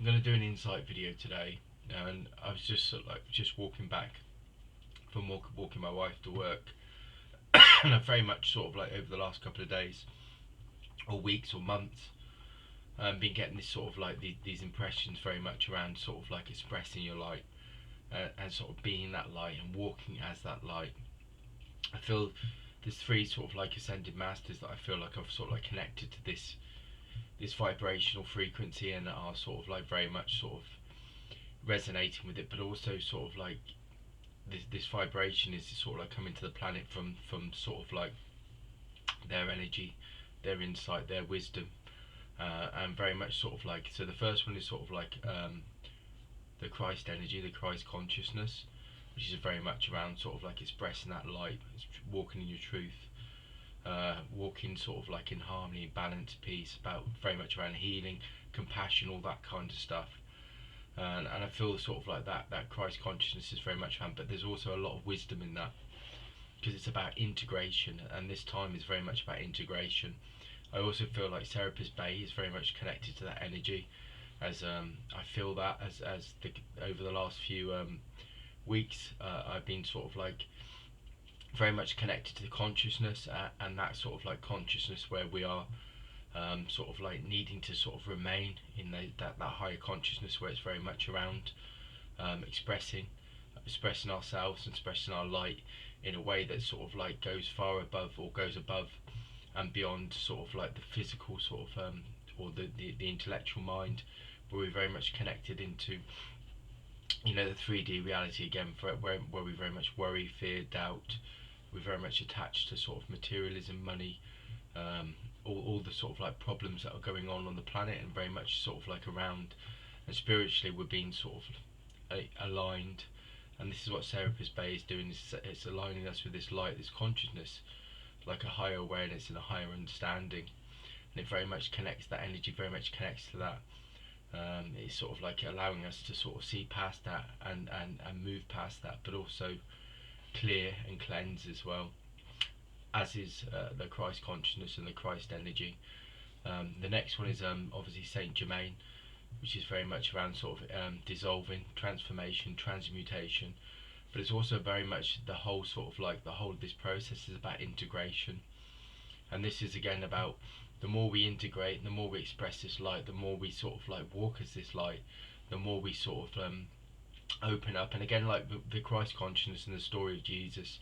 I'm going to do an insight video today, and I was just sort of like just walking back from walking my wife to work, and I've very much sort of like over the last couple of days, or weeks, or months, been getting this sort of like these impressions very much around sort of like expressing your light, and sort of being that light and walking as that light. I feel there's three sort of like ascended masters that I feel like I've sort of like connected to this vibrational frequency, and are sort of like very much sort of resonating with it, but also sort of like this vibration is sort of like coming to the planet from sort of like their energy, their insight, their wisdom, and very much sort of like, so the first one is sort of like the Christ energy, the Christ consciousness, which is very much around sort of like expressing that light, walking in your truth, walking sort of like in harmony, balance, peace, about very much around healing, compassion, all that kind of stuff. And I feel sort of like that Christ consciousness is very much around, but there's also a lot of wisdom in that, because it's about integration, and this time is very much about integration. I also feel like Serapis Bay is very much connected to that energy, as I feel that as over the last few weeks, I've been sort of like very much connected to the consciousness, and that sort of like consciousness where we are sort of like needing to sort of remain in that higher consciousness, where it's very much around expressing ourselves and expressing our light in a way that sort of like goes far above, or goes above and beyond sort of like the physical sort of or the intellectual mind, where we're very much connected into, you know, the 3D reality again, where we very much worry, fear, doubt. We're very much attached to sort of materialism, money, all the sort of like problems that are going on the planet, and very much sort of like around, and spiritually we're being sort of aligned. And this is what Serapis Bay is doing, it's aligning us with this light, this consciousness, like a higher awareness and a higher understanding. And it very much connects, that energy very much connects to that. It's sort of like allowing us to sort of see past that, and move past that, but also clear and cleanse as well, as is the Christ consciousness and the Christ energy. The next one is obviously Saint Germain, which is very much around sort of dissolving, transformation, transmutation, but it's also very much the whole sort of like the whole of this process is about integration. And this is again about, the more we integrate, the more we express this light, the more we sort of like walk as this light, the more we sort of open up. And again, like the Christ consciousness and the story of Jesus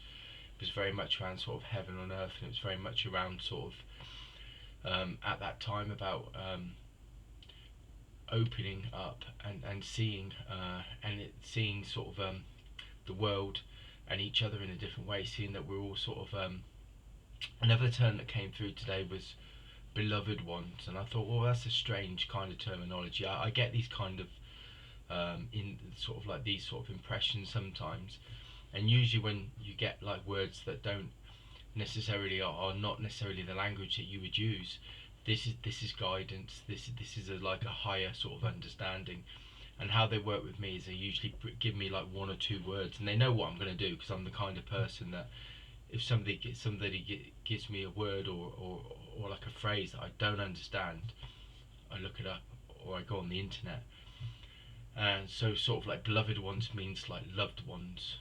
was very much around sort of heaven on earth, and it was very much around sort of at that time about opening up and seeing seeing sort of the world and each other in a different way, seeing that we're all sort of another term that came through today was beloved ones. And I thought, well, that's a strange kind of terminology. I get these kind of in sort of like these sort of impressions sometimes, and usually when you get like words that don't necessarily are not necessarily the language that you would use, this is guidance, this is like a higher sort of understanding. And how they work with me is they usually give me like one or two words, and they know what I'm going to do, because I'm the kind of person that if somebody gives me a word, or like a phrase that I don't understand, I look it up, or I go on the internet. And so sort of like beloved ones means like loved ones.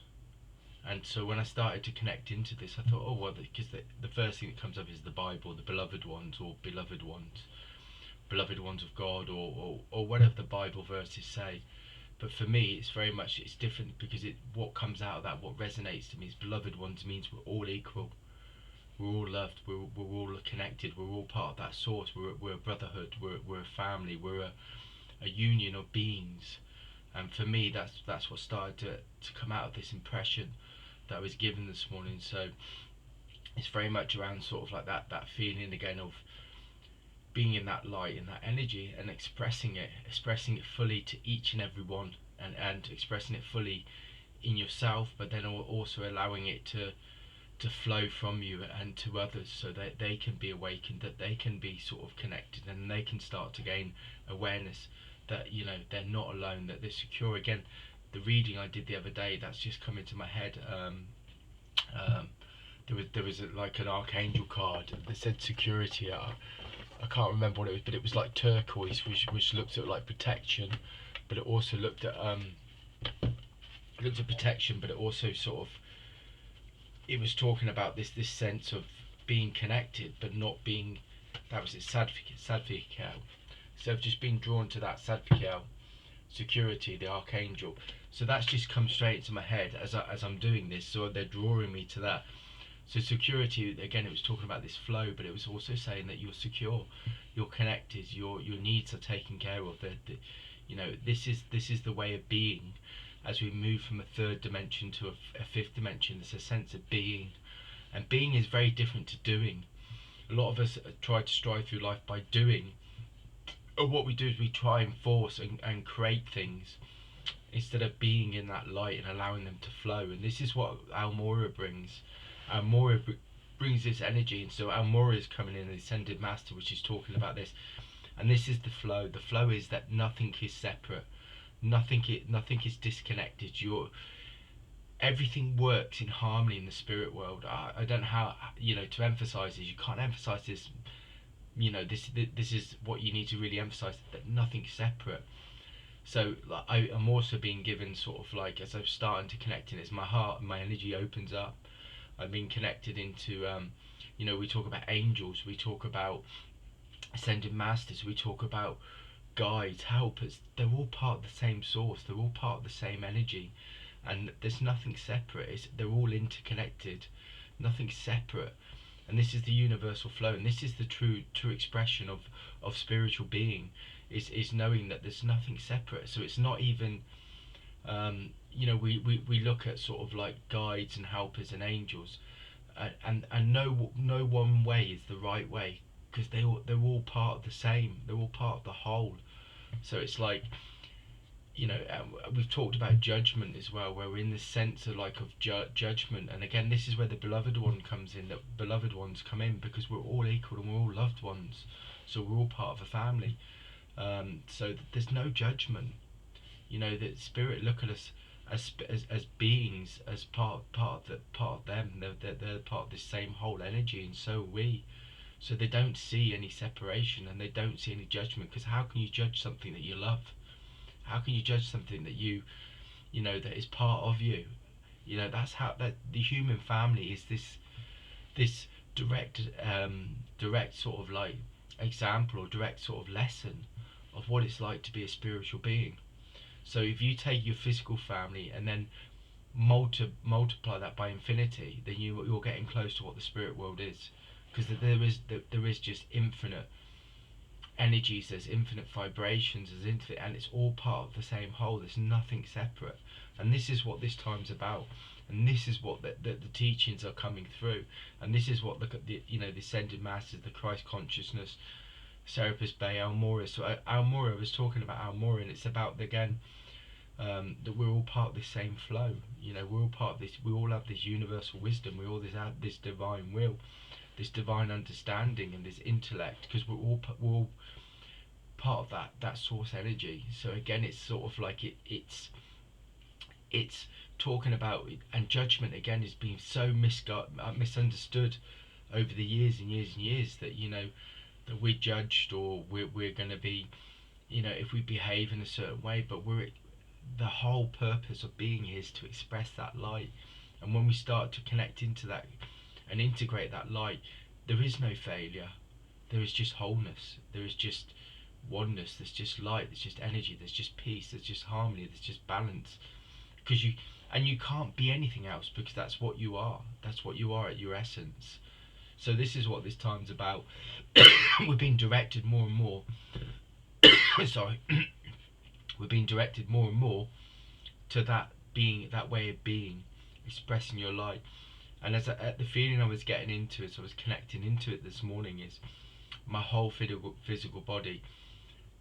And so when I started to connect into this, I thought, oh well, because the first thing that comes up is the Bible, the beloved ones, or beloved ones of God, or whatever the Bible verses say. But for me, it's very much, it's different, because what comes out of that, what resonates to me is beloved ones means we're all equal, we're all loved, we're all connected, we're all part of that source, we're a brotherhood, we're a family, we're a union of beings. And for me, that's what started to come out of this impression that I was given this morning. So it's very much around sort of like that feeling again of being in that light, in that energy, and expressing it fully to each and every one, and expressing it fully in yourself, but then also allowing it to flow from you and to others, so that they can be awakened, that they can be sort of connected, and they can start to gain awareness that, you know, they're not alone, that they're secure. Again, the reading I did the other day, that's just come into my head. There was like an archangel card that said security. I can't remember what it was, but it was like turquoise, which looked at like protection, but it also looked at protection, but it also sort of, it was talking about this sense of being connected, but not being, that was it, Sadvikel. So I've just been drawn to that Sadvikel, security, the archangel. So that's just come straight into my head as I'm doing this. So they're drawing me to that. So security, again, it was talking about this flow, but it was also saying that you're secure, you're connected, your needs are taken care of. You know, this is the way of being. As we move from a third dimension to a fifth dimension, there's a sense of being, and being is very different to doing. A lot of us try to strive through life by doing, or what we do is we try and force and create things instead of being in that light and allowing them to flow. And this is what Almora brings. Almora brings this energy, and so Almora is coming in, the Ascended Master, which is talking about this. And this is the flow. The flow is that nothing is separate, nothing is disconnected. Everything works in harmony in the spirit world. I don't know how, you know, to emphasize this. You can't emphasize this. You know, this is what you need to really emphasize, that nothing's separate. So like, I'm also being given sort of like, as I'm starting to connect in, as my heart and my energy opens up, I'm being connected into, you know, we talk about angels, we talk about ascended masters, we talk about guides, helpers. They're all part of the same source, they're all part of the same energy, and there's nothing separate. They're all interconnected, nothing's separate. And this is the universal flow, and this is the true expression of spiritual being, is knowing that there's nothing separate. So it's not even, you know, we look at sort of like guides and helpers and angels, and no one way is the right way, because they're all part of the same, they're all part of the whole. So it's like, you know, we've talked about judgment as well, where we're in the sense of like of judgment, and again, this is where the beloved one comes in, that beloved ones come in, because we're all equal and we're all loved ones, so we're all part of a family. So there's no judgment. You know, that spirit look at us as beings, as part of them. They're part of this same whole energy, and so are we. So they don't see any separation, and they don't see any judgment, because how can you judge something that you love? How can you judge something that you know, that is part of you? You know, that's how, that the human family is this direct sort of like example, or direct sort of lesson of what it's like to be a spiritual being. So if you take your physical family and then multiply that by infinity, then you're getting close to what the spirit world is, because there is just infinite energies, there's infinite vibrations, there's infinite, and it's all part of the same whole. There's nothing separate, and this is what this time's about, and this is what the teachings are coming through, and this is what the you know, the ascended masters, the Christ consciousness, Serapis Bey, Almora. So Almora was talking about Almora, and it's about, again, that we're all part of this same flow. You know, we're all part of this. We all have this universal wisdom. We all have this divine will, this divine understanding, and this intellect, because we're all part of that source energy. So again, it's sort of like it's talking about, and judgment again is being so misunderstood over the years and years and years, that, you know, that we're judged, or we're going to be, you know, if we behave in a certain way. But the whole purpose of being here is to express that light, and when we start to connect into that and integrate that light, there is no failure, there is just wholeness, there is just oneness, there's just light, there's just energy, there's just peace, there's just harmony, there's just balance. Because you can't be anything else, because that's what you are at your essence. So this is what this time's about. We're being directed more and more sorry we're being directed more and more to that being, that way of being, expressing your light. And the feeling I was getting into, as I was connecting into it this morning, is my whole physical body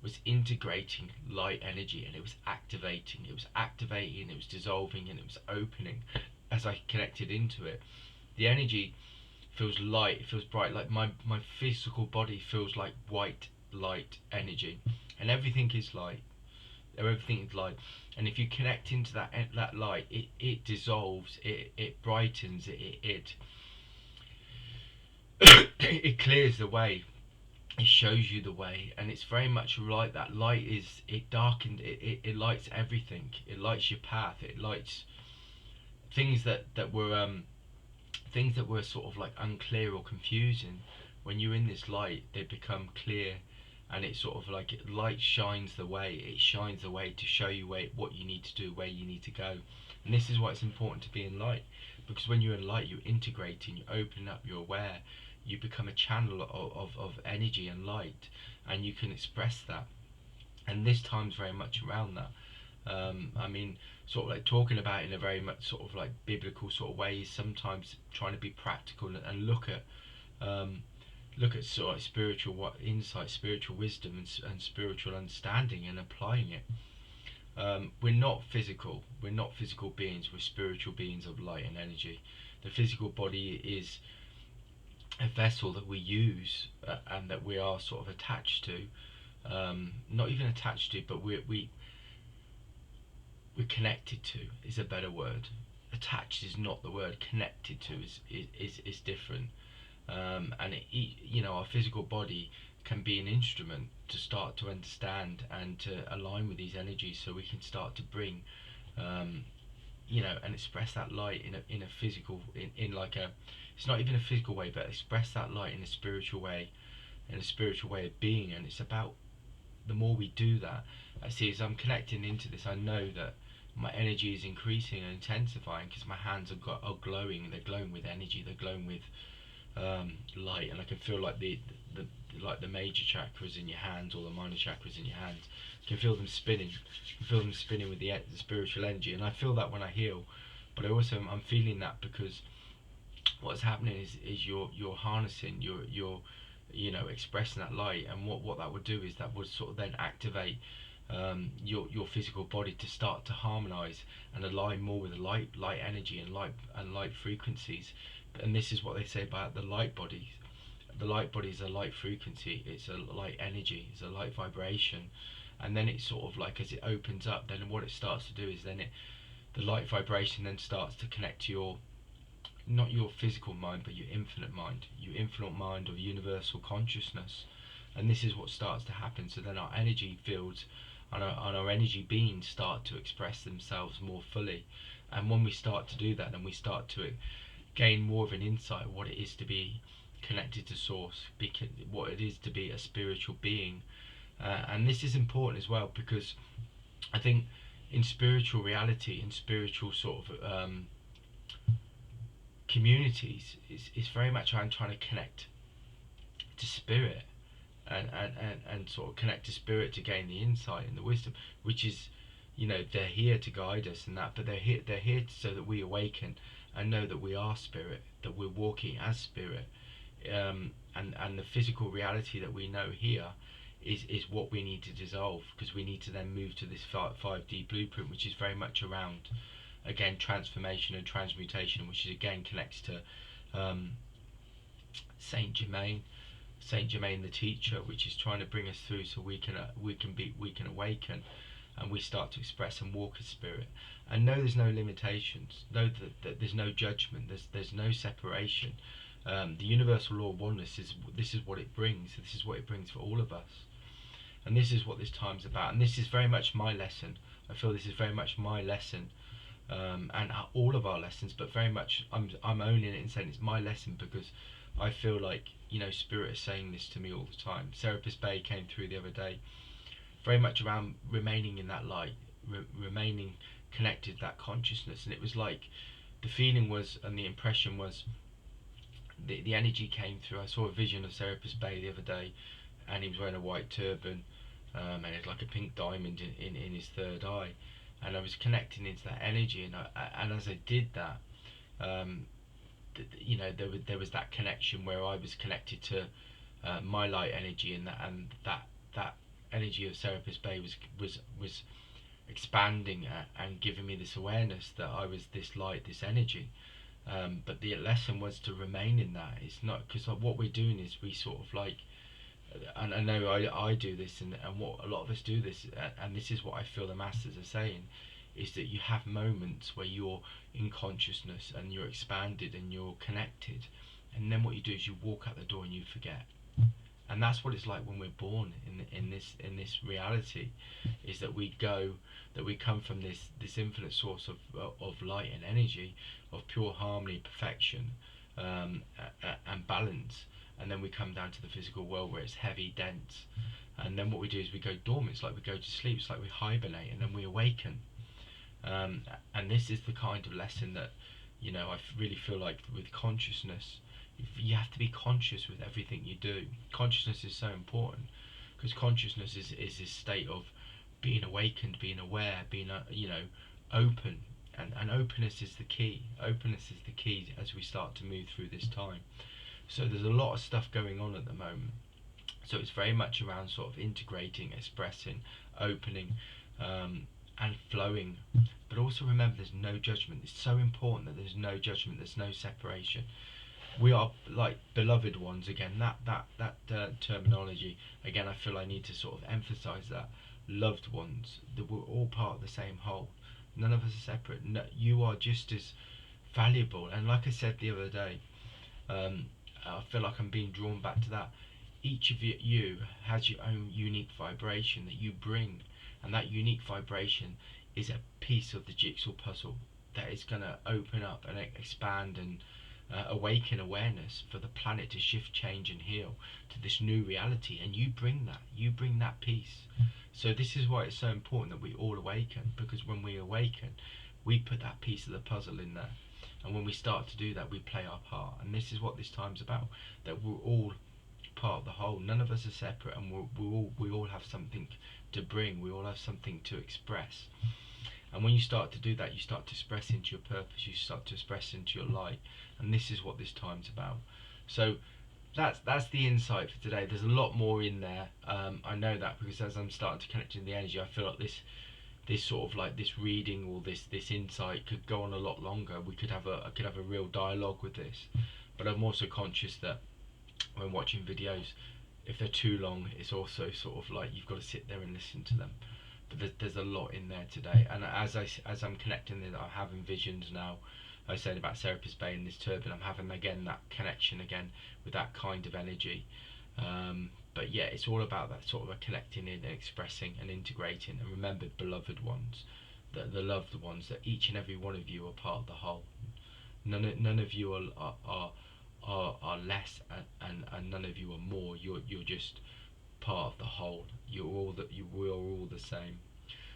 was integrating light energy, and it was activating, it was dissolving, and it was opening. As I connected into it, the energy feels light, it feels bright, like my physical body feels like white light energy, and everything is light. Everything is light, and if you connect into that light, it dissolves, it brightens, it clears the way it shows you the way, and it's very much like that. Light is, it darkened, it lights everything. It lights your path. It lights things that were sort of like unclear or confusing. When you're in this light, they become clear, and it's sort of like light shines the way. It shines the way to show you what you need to do, where you need to go. And this is why it's important to be in light, because when you're in light, you're integrating, you're opening up, you're aware, you become a channel of energy and light, and you can express that. And this time's very much around that. I mean, sort of like talking about it in a very much sort of like biblical sort of way is sometimes trying to be practical and um, look at sort of spiritual insight, spiritual wisdom, and spiritual understanding, and applying it. We're not physical. We're not physical beings. We're spiritual beings of light and energy. The physical body is a vessel that we use, and that we are sort of attached to. Not even attached to, but we're connected to is a better word. Attached is not the word. Connected to is different. And our physical body can be an instrument to start to understand and to align with these energies, so we can start to bring, um, and express that light in a physical, in like a, it's not even a physical way, but express that light in a spiritual way, in a spiritual way of being. And it's about, the more we do that, I see, as I'm connecting into this, I know that my energy is increasing and intensifying, because my hands are glowing. They're glowing with energy. They're glowing with light, and I can feel like the like the major chakras in your hands, or the minor chakras in your hands. I can feel them spinning. I can feel them spinning with the spiritual energy, and I feel that when I heal. But I also, I'm feeling that because what's happening is you're harnessing, you're expressing that light. And what that would do is that would sort of then activate your physical body to start to harmonize and align more with the light energy and light frequencies. And this is what they say about the light bodies. The light body is a light frequency. It's a light energy. It's a light vibration. And then it's sort of like, as it opens up, then what it starts to do is then the light vibration then starts to connect to your, not your physical mind, but your infinite mind of universal consciousness. And this is what starts to happen. So then our energy fields and our energy beings start to express themselves more fully. And when we start to do that, then we start to gain more of an insight of what it is to be connected to source, what it is to be a spiritual being. And this is important as well, because I think in spiritual reality, in spiritual sort of communities, it's very much I'm trying to connect to spirit, and sort of connect to spirit to gain the insight and the wisdom, which is, they're here to guide us and that, but they're here so that we awaken and know that we are spirit, that we're walking as spirit. And the physical reality that we know here is what we need to dissolve, because we need to then move to this 5D blueprint, which is very much around, again, transformation and transmutation, which is again connects to Saint Germain, Saint Germain the teacher, which is trying to bring us through so we can awaken, and we start to express and walk as spirit, and know there's no limitations, know that there's no judgment, there's no separation. The universal law of oneness this is what it brings. This is what it brings for all of us, and this is what this time's about. And this is very much my lesson. I feel this is very much my lesson, and all of our lessons. But very much, I'm owning it and saying it's my lesson, because I feel like, Spirit is saying this to me all the time. Serapis Bey came through the other day, very much around remaining in that light, remaining connected to that consciousness. And it was like, the feeling was, and the impression was, the energy came through. I saw a vision of Serapis Bey the other day, and he was wearing a white turban, and it had like a pink diamond in his third eye, and I was connecting into that energy. And as I did that, there was that connection where I was connected to my light energy, and that energy of Serapis Bey was expanding, and giving me this awareness that I was this light, this energy. But the lesson was to remain in that. It's not, because what we're doing is we sort of like, and I know I do this, and what a lot of us do this, and this is what I feel the masters are saying, is that you have moments where you're in consciousness and you're expanded and you're connected, and then what you do is you walk out the door and you forget. And that's what it's like when we're born in this reality, is that we come from this infinite source of light and energy, of pure harmony, perfection, and balance. And then we come down to the physical world where it's heavy, dense, and then what we do is we go dormant. It's like we go to sleep. It's like we hibernate, and then we awaken. um, and this is the kind of lesson that, I really feel like with consciousness, you have to be conscious with everything you do. Consciousness is so important, because consciousness is this state of being awakened, being aware, being open, and openness is the key. Openness is the key as we start to move through this time. So there's a lot of stuff going on at the moment. So it's very much around sort of integrating, expressing, opening, and flowing. But also remember, there's no judgment. It's so important that there's no judgment. There's no separation. We are like beloved ones again. That terminology again. I feel I need to sort of emphasize that. Loved ones. That we're all part of the same whole. None of us are separate. No, you are just as valuable. And like I said the other day, um, I feel like I'm being drawn back to that. Each of you has your own unique vibration that you bring, and that unique vibration is a piece of the jigsaw puzzle that is going to open up and expand and awaken awareness for the planet to shift, change, and heal to this new reality. And you bring that piece. So this is why it's so important that we all awaken, because when we awaken, we put that piece of the puzzle in there. And when we start to do that, we play our part. And this is what this time's about, that we're all part of the whole. None of us are separate, and we all have something to bring. We all have something to express. And when you start to do that, you start to express into your purpose. You start to express into your light. And this is what this time's about. So that's the insight for today. There's a lot more in there. I know that, because as I'm starting to connect in the energy, I feel like this sort of like this reading, or this insight could go on a lot longer. I could have a real dialogue with this. But I'm also conscious that when watching videos, if they're too long, it's also sort of like you've got to sit there and listen to them. But there's a lot in there today. And as I'm connecting it, I'm having visions now. I was saying about Serapis Bay and this turban, I'm having again that connection again with that kind of energy. But yeah, it's all about that sort of a connecting in and expressing and integrating. And remember, beloved ones, the loved ones, that each and every one of you are part of the whole. None of you are less, and none of you are more. You're just part of the whole. We are all the same.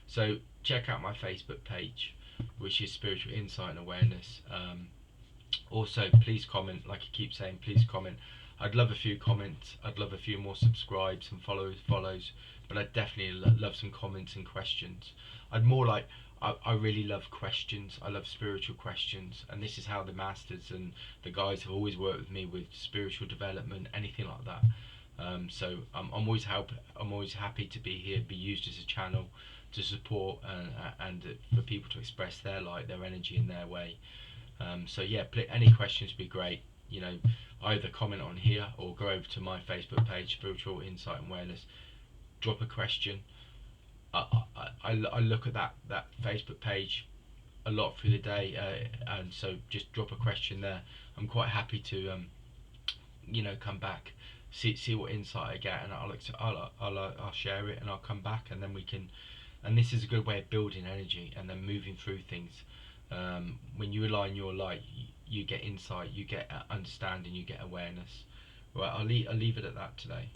So check out my Facebook page, which is Spiritual Insight and Awareness. Also, please comment. Like I keep saying, please comment. I'd love a few comments. I'd love a few more subscribes and follows. But I'd definitely love some comments and questions. I'd more like. I really love questions. I love spiritual questions, and this is how the masters and the guys have always worked with me with spiritual development, anything like that. So I'm always happy to be here, be used as a channel to support and for people to express their light, their energy in their way. So yeah, any questions would be great. Either comment on here or go over to my Facebook page, Spiritual Insight and Awareness. Drop a question. I look at that Facebook page a lot through the day, and so just drop a question there. I'm quite happy to come back, see what insight I get, and I'll share it, and I'll come back, and then we can. And this is a good way of building energy and then moving through things. When you align your light, you get insight, you get understanding, you get awareness. Right, I'll leave it at that today.